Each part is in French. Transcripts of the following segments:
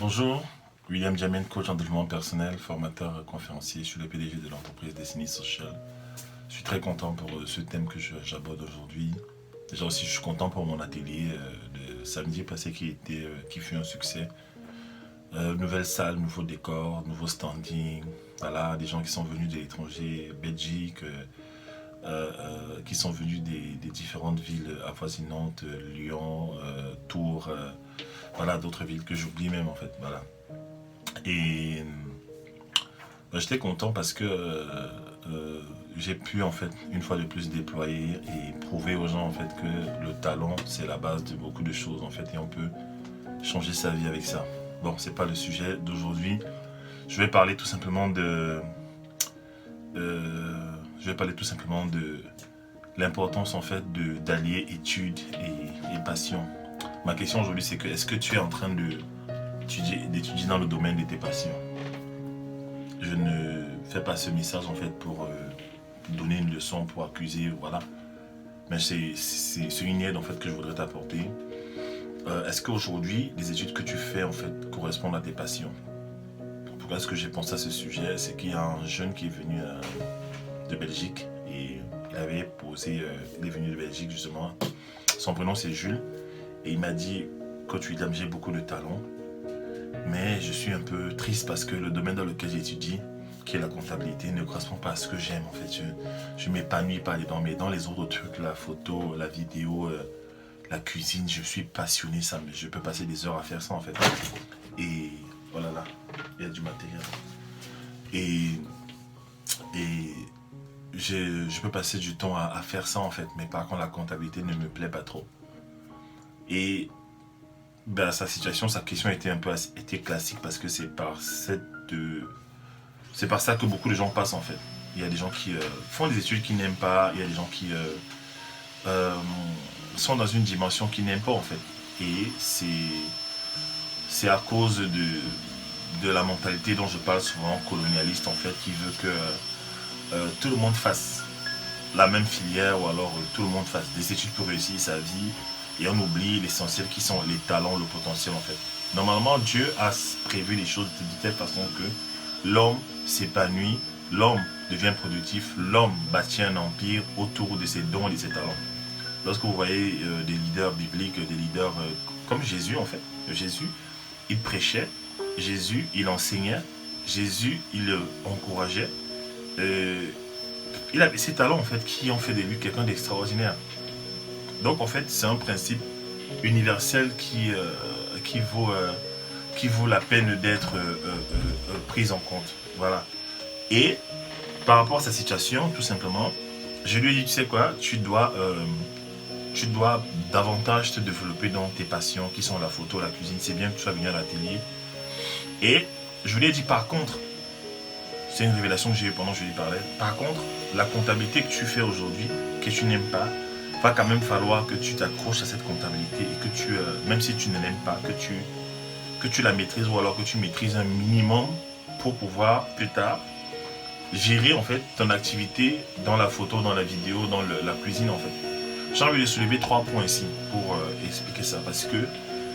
Bonjour, William Jamen, coach en développement personnel, formateur, conférencier. Je suis le PDG de l'entreprise Destiny Social. Je suis très content pour ce thème que j'aborde aujourd'hui. Déjà aussi, je suis content pour mon atelier de samedi passé qui fut un succès. Nouvelle salle, nouveau décor, nouveau standing. Voilà, des gens qui sont venus de l'étranger, Belgique, qui sont venus des différentes villes avoisinantes, Lyon, Tours, voilà, d'autres villes que j'oublie même en fait. Voilà. Et j'étais content parce que j'ai pu en fait une fois de plus déployer et prouver aux gens en fait que le talent c'est la base de beaucoup de choses en fait et on peut changer sa vie avec ça. Bon, c'est pas le sujet d'aujourd'hui. Je vais parler tout simplement je vais parler tout simplement de l'importance en fait d'allier études et passion. Ma question aujourd'hui c'est que est-ce que tu es en train d'étudier dans le domaine de tes passions? Je ne fais pas ce message en fait pour donner une leçon, pour accuser, voilà. Mais c'est une aide en fait que je voudrais t'apporter. Est-ce qu'aujourd'hui, les études que tu fais en fait correspondent à tes passions? Pourquoi est-ce que j'ai pensé à ce sujet? C'est qu'il y a un jeune qui est venu de Belgique et il est venu de Belgique justement. Son prénom c'est Jules et il m'a dit, Coach William, j'ai beaucoup de talent, mais je suis un peu triste parce que le domaine dans lequel j'étudie, qui est la comptabilité, ne correspond pas à ce que j'aime en fait. Je m'épanouis pas dedans, mais dans les autres trucs, la photo, la vidéo, la cuisine, je suis passionné, je peux passer des heures à faire ça en fait. Et voilà là, il y a du matériel. Et, et je peux passer du temps à faire ça en fait, mais par contre la comptabilité ne me plaît pas trop. Et ben, sa question était classique parce que c'est par ça que beaucoup de gens passent en fait. Il y a des gens qui font des études qu'ils n'aiment pas, il y a des gens qui euh, sont dans une dimension qu'ils n'aiment pas en fait. Et c'est à cause de la mentalité dont je parle souvent, colonialiste en fait, qui veut que tout le monde fasse la même filière ou alors tout le monde fasse des études pour réussir sa vie et on oublie l'essentiel qui sont les talents, le potentiel en fait. Normalement, Dieu a prévu les choses de telle façon que l'homme s'épanouit, l'homme devient productif, l'homme bâtit un empire autour de ses dons et de ses talents. Lorsque vous voyez des leaders bibliques, des leaders comme Jésus en fait, Jésus, il prêchait, Jésus, il enseignait, Jésus, il encourageait. Euh, il avait ces talents en fait qui ont fait de lui quelqu'un d'extraordinaire. Donc en fait, c'est un principe universel qui vaut la peine d'être pris en compte. Voilà. Et par rapport à sa situation, tout simplement, je lui ai dit, tu sais quoi, tu dois davantage te développer dans tes passions qui sont la photo, la cuisine. C'est bien que tu sois venu à l'atelier. Et je lui ai dit, par contre, c'est une révélation que j'ai eue pendant que je lui parlais. Par contre, la comptabilité que tu fais aujourd'hui, que tu n'aimes pas, va quand même falloir que tu t'accroches à cette comptabilité et que même si tu ne l'aimes pas, que tu la maîtrises ou alors que tu maîtrises un minimum pour pouvoir plus tard gérer en fait ton activité dans la photo, dans la vidéo, dans la cuisine en fait. J'ai envie de soulever 3 points ici pour expliquer ça parce que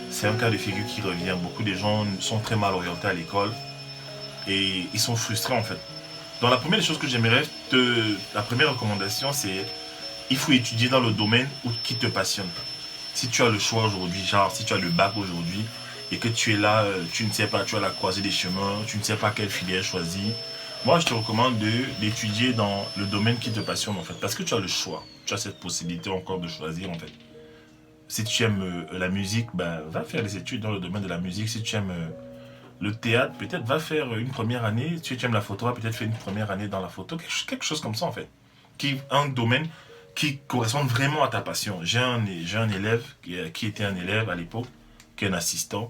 c'est un cas de figure qui revient. Beaucoup de gens sont très mal orientés à l'école et ils sont frustrés en fait. Donc la première des choses que la première recommandation c'est il faut étudier dans le domaine qui te passionne. Si tu as le choix aujourd'hui, genre si tu as le bac aujourd'hui et que tu es là, tu ne sais pas, tu as la croisée des chemins, tu ne sais pas quelle filière choisir, moi je te recommande d'étudier dans le domaine qui te passionne en fait. Parce que tu as le choix, tu as cette possibilité encore de choisir en fait. Si tu aimes la musique, ben, va faire des études dans le domaine de la musique. Si tu aimes le théâtre, peut-être va faire une première année. Si tu aimes la photo, va peut-être faire une première année dans la photo. Quelque chose comme ça en fait. Un domaine qui correspond vraiment à ta passion. J'ai un élève qui était un élève à l'époque, qui est un assistant.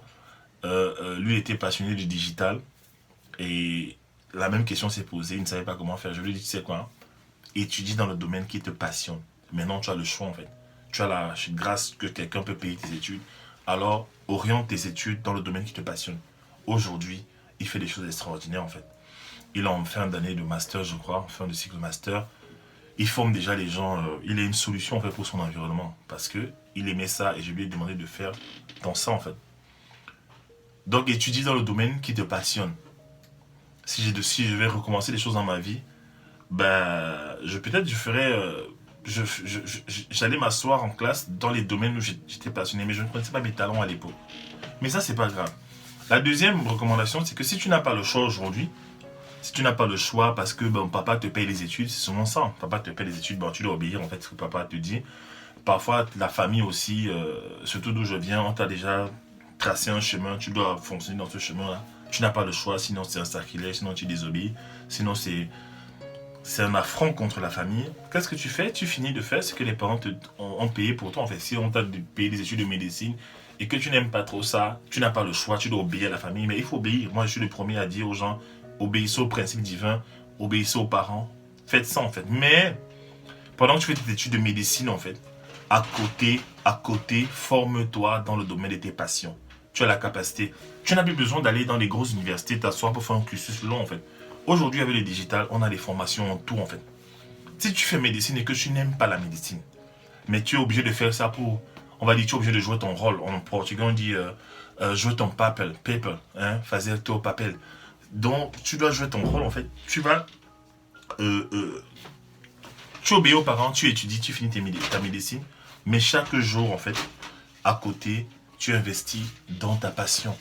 Lui était passionné du digital et la même question s'est posée. Il ne savait pas comment faire. Je lui ai dit, tu sais quoi, étudie dans le domaine qui te passionne. Maintenant, tu as le choix en fait. Tu as la grâce que quelqu'un peut payer tes études. Alors, oriente tes études dans le domaine qui te passionne. Aujourd'hui, il fait des choses extraordinaires en fait. Il est en fin d'année de master, je crois, en fin de cycle master. Il forme déjà les gens, il a une solution en fait pour son environnement parce que il aimait ça et je lui ai demandé de faire dans ça en fait. Donc, étudie dans le domaine qui te passionne. Si je vais recommencer des choses dans ma vie, ben, peut-être je ferais... j'allais m'asseoir en classe dans les domaines où j'étais passionné, mais je ne connaissais pas mes talents à l'époque. Mais ça, c'est pas grave. La deuxième recommandation, c'est que si tu n'as pas le choix aujourd'hui, si tu n'as pas le choix parce que bon, papa te paye les études, c'est souvent ça. Papa te paye les études, bon, tu dois obéir en fait ce que papa te dit. Parfois, la famille aussi, surtout d'où je viens, on t'a déjà tracé un chemin, tu dois fonctionner dans ce chemin-là. Tu n'as pas le choix, sinon c'est un sacrilège, sinon tu désobéis, sinon c'est un affront contre la famille. Qu'est-ce que tu fais? Tu finis de faire ce que les parents ont payé pour toi. En fait, si on t'a payé des études de médecine et que tu n'aimes pas trop ça, tu n'as pas le choix, tu dois obéir à la famille. Mais il faut obéir. Moi, je suis le premier à dire aux gens, obéissez aux principes divins, obéissez aux parents. Faites ça, en fait. Mais, pendant que tu fais tes études de médecine, en fait, à côté, forme-toi dans le domaine de tes passions. Tu as la capacité. Tu n'as plus besoin d'aller dans les grosses universités, t'asseoir pour faire un cursus long, en fait. Aujourd'hui, avec le digital, on a des formations en tout, en fait. Si tu fais médecine et que tu n'aimes pas la médecine, mais tu es obligé de faire ça pour... On va dire, tu es obligé de jouer ton rôle. En portugais, on dit jouer ton papel, hein, fazer ton papel. Donc, tu dois jouer ton rôle, en fait. Tu obéis aux parents, tu étudies, tu finis ta médecine, mais chaque jour, en fait, à côté, tu investis dans ta passion.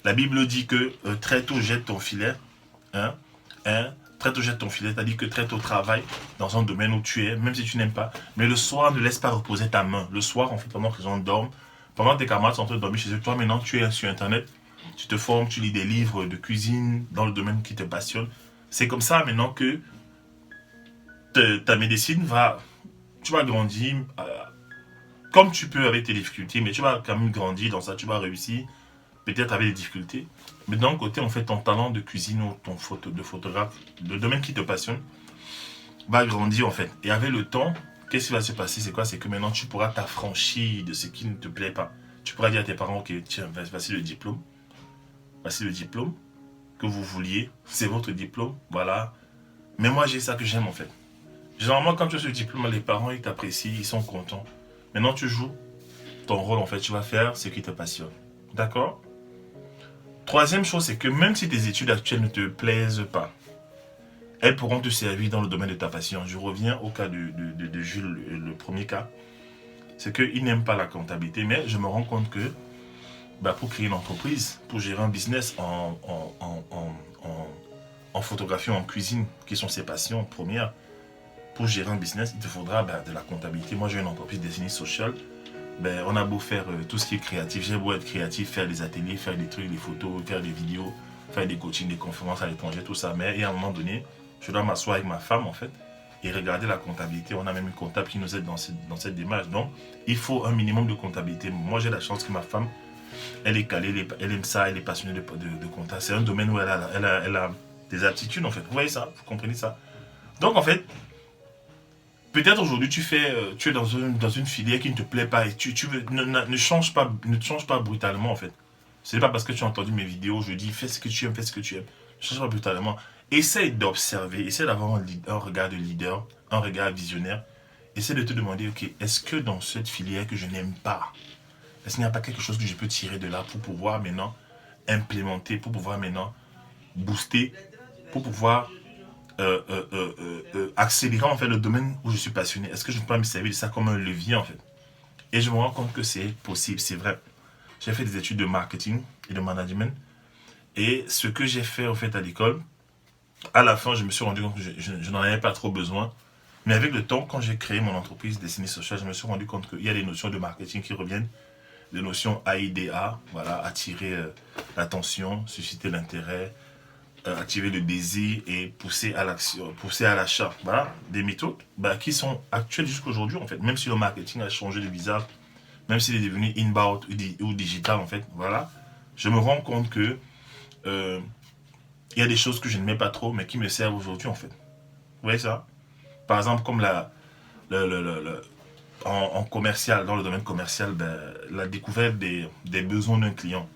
La Bible dit que très tôt jette ton filet, hein, très tôt jette ton filet, c'est-à-dire que très tôt travaille dans un domaine où tu es, même si tu n'aimes pas, mais le soir ne laisse pas reposer ta main. Le soir, en fait, pendant que les gens dorment, pendant que tes camarades sont en train de dormir chez eux, toi maintenant tu es sur internet, tu te formes, tu lis des livres de cuisine dans le domaine qui te passionne. C'est comme ça maintenant que ta médecine tu vas grandir comme tu peux avec tes difficultés, mais tu vas quand même grandir dans ça, tu vas réussir, peut-être avec des difficultés. Mais d'un côté, en fait, ton talent de cuisine ou de photographe, le domaine qui te passionne, va grandir en fait. Et avec le temps, qu'est-ce qui va se passer? C'est quoi? C'est que maintenant, tu pourras t'affranchir de ce qui ne te plaît pas. Tu pourras dire à tes parents, ok, tiens, voici le diplôme. Voici le diplôme que vous vouliez. C'est votre diplôme, voilà. Mais moi, j'ai ça que j'aime en fait. Généralement, quand tu as ce diplôme, les parents, ils t'apprécient, ils sont contents. Maintenant, tu joues ton rôle, en fait. Tu vas faire ce qui te passionne. D'accord? Troisième chose, c'est que même si tes études actuelles ne te plaisent pas, elles pourront te servir dans le domaine de ta passion. Je reviens au cas de Jules, le premier cas. C'est qu'il n'aime pas la comptabilité, mais je me rends compte que pour créer une entreprise, pour gérer un business en photographie, en cuisine, qui sont ses passions premières, pour gérer un business, il te faudra de la comptabilité. Moi, j'ai une entreprise dessinée sociale. On a beau faire tout ce qui est créatif. J'ai beau être créatif, faire des ateliers, faire des trucs, des photos, faire des vidéos, faire des coachings, des conférences à l'étranger, tout ça. Mais à un moment donné, je dois m'asseoir avec ma femme, en fait, et regarder la comptabilité. On a même une comptable qui nous aide dans cette démarche. Donc, il faut un minimum de comptabilité. Moi, j'ai la chance que ma femme, elle est calée, elle aime ça, elle est passionnée de compta. C'est un domaine où elle a des aptitudes, en fait. Vous voyez ça? Vous comprenez ça? Donc, en fait, peut-être aujourd'hui tu es dans une filière qui ne te plaît pas et ne change pas brutalement en fait. Ce n'est pas parce que tu as entendu mes vidéos, je dis fais ce que tu aimes, fais ce que tu aimes. Ne change pas brutalement. Essaye d'observer, essaye d'avoir un regard de leader, un regard visionnaire. Essaye de te demander, ok, est-ce que dans cette filière que je n'aime pas, est-ce qu'il n'y a pas quelque chose que je peux tirer de là pour pouvoir maintenant implémenter, pour pouvoir maintenant booster, pour pouvoir accélérer en fait le domaine où je suis passionné. Est-ce que je ne peux pas me servir de ça comme un levier en fait? Et je me rends compte que c'est possible, c'est vrai. J'ai fait des études de marketing et de management et ce que j'ai fait en fait à l'école, à la fin je me suis rendu compte que je n'en avais pas trop besoin. Mais avec le temps, quand j'ai créé mon entreprise Destinée Sociale, je me suis rendu compte qu'il y a des notions de marketing qui reviennent, des notions AIDA, voilà, attirer l'attention, susciter l'intérêt, activer le désir et pousser à l'action, pousser à l'achat. Voilà, des méthodes qui sont actuelles jusqu'à aujourd'hui en fait. Même si le marketing a changé de visage, même s'il est devenu inbound ou digital en fait, voilà, je me rends compte que il y a des choses que je ne mets pas trop mais qui me servent aujourd'hui en fait. Vous voyez ça? Par exemple comme en commercial, dans le domaine commercial, la découverte des besoins d'un client.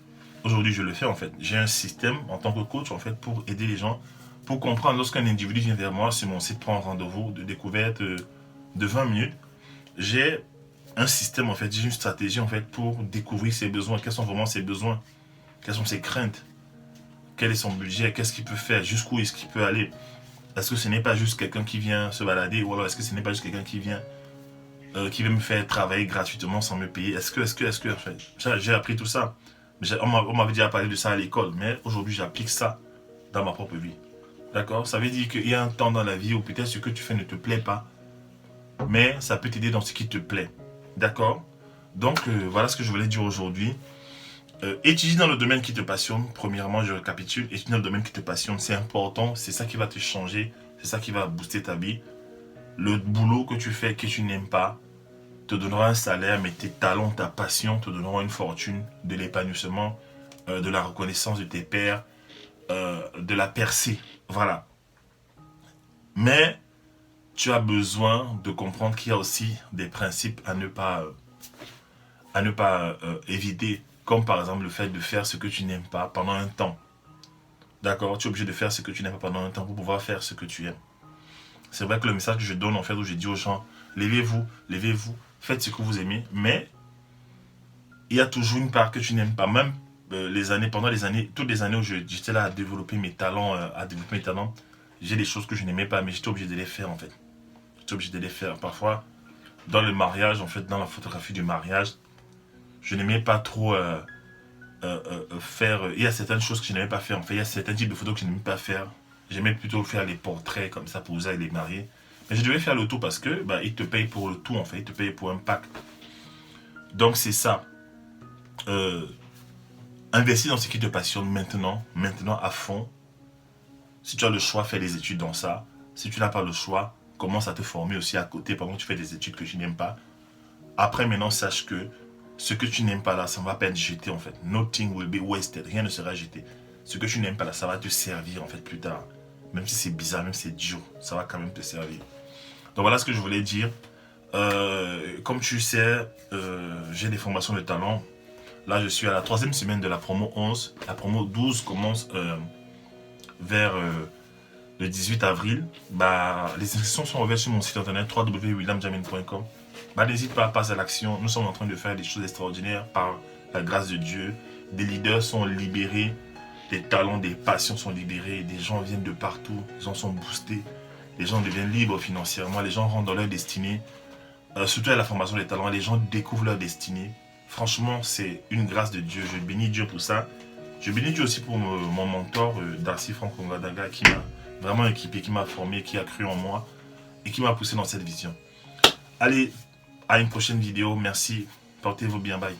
Aujourd'hui, je le fais en fait. J'ai un système en tant que coach en fait pour aider les gens, pour comprendre lorsqu'un individu vient vers moi sur mon site pour un rendez-vous de découverte de 20 minutes. J'ai un système en fait, j'ai une stratégie en fait pour découvrir ses besoins, quels sont vraiment ses besoins. Quelles sont ses craintes? Quel est son budget? Qu'est-ce qu'il peut faire? Jusqu'où est-ce qu'il peut aller? Est-ce que ce n'est pas juste quelqu'un qui vient se balader? Ou alors est-ce que ce n'est pas juste quelqu'un qui veut me faire travailler gratuitement sans me payer? Est-ce que, en fait, j'ai appris tout ça. On m'avait déjà parlé de ça à l'école, mais aujourd'hui j'applique ça dans ma propre vie. D'accord? Ça veut dire qu'il y a un temps dans la vie où peut-être ce que tu fais ne te plaît pas, mais ça peut t'aider dans ce qui te plaît. D'accord? Donc voilà ce que je voulais dire aujourd'hui. Étudie dans le domaine qui te passionne. Premièrement, je récapitule. Étudie dans le domaine qui te passionne, c'est important. C'est ça qui va te changer. C'est ça qui va booster ta vie. Le boulot que tu fais, que tu n'aimes pas, te donnera un salaire, mais tes talents, ta passion te donneront une fortune, de l'épanouissement, de la reconnaissance de tes pairs, de la percée. Voilà. Mais tu as besoin de comprendre qu'il y a aussi des principes à ne pas éviter, comme par exemple le fait de faire ce que tu n'aimes pas pendant un temps. D'accord? Tu es obligé de faire ce que tu n'aimes pas pendant un temps pour pouvoir faire ce que tu aimes. C'est vrai que le message que je donne, en fait, où je dis aux gens, levez-vous, faites ce que vous aimez, mais il y a toujours une part que tu n'aimes pas. Même pendant les années, toutes les années où j'étais là à développer mes talents, j'ai des choses que je n'aimais pas, mais j'étais obligé de les faire, en fait. J'étais obligé de les faire. Parfois, dans le mariage, en fait, dans la photographie du mariage, je n'aimais pas trop faire. Il y a certaines choses que je n'aimais pas faire. En fait, il y a certains types de photos que je n'aimais pas faire. J'aimais plutôt faire les portraits comme ça pour user les mariés. Mais je devais faire le tout parce que ils te payent pour le tout, en fait. Ils te payent pour un pack. Donc c'est ça. Investis dans ce qui te passionne maintenant à fond. Si tu as le choix, fais des études dans ça. Si tu n'as pas le choix, commence à te former aussi à côté pendant que tu fais des études que tu n'aimes pas. Après, maintenant, sache que ce que tu n'aimes pas là, ça ne va pas être jeté en fait. Nothing will be wasted. Rien ne sera jeté. Ce que tu n'aimes pas là, ça va te servir en fait plus tard. Même si c'est bizarre, même si c'est dur, ça va quand même te servir. Donc voilà ce que je voulais dire. Comme tu sais, j'ai des formations de talent. Là, je suis à la 3e semaine de la promo 11. La promo 12 commence vers le 18 avril. Les inscriptions sont ouvertes sur mon site internet www.williamjamin.com. N'hésite pas à passer à l'action. Nous sommes en train de faire des choses extraordinaires par la grâce de Dieu. Des leaders sont libérés. Des talents, des passions sont libérés. Des gens viennent de partout. Les gens sont boostés. Les gens deviennent libres financièrement. Les gens rentrent dans leur destinée. Surtout à la formation des talents, les gens découvrent leur destinée. Franchement, c'est une grâce de Dieu. Je bénis Dieu pour ça. Je bénis Dieu aussi pour mon mentor, Darcy Franck Ngadaga, qui m'a vraiment équipé, qui m'a formé, qui a cru en moi et qui m'a poussé dans cette vision. Allez, à une prochaine vidéo. Merci. Portez-vous bien. Bye.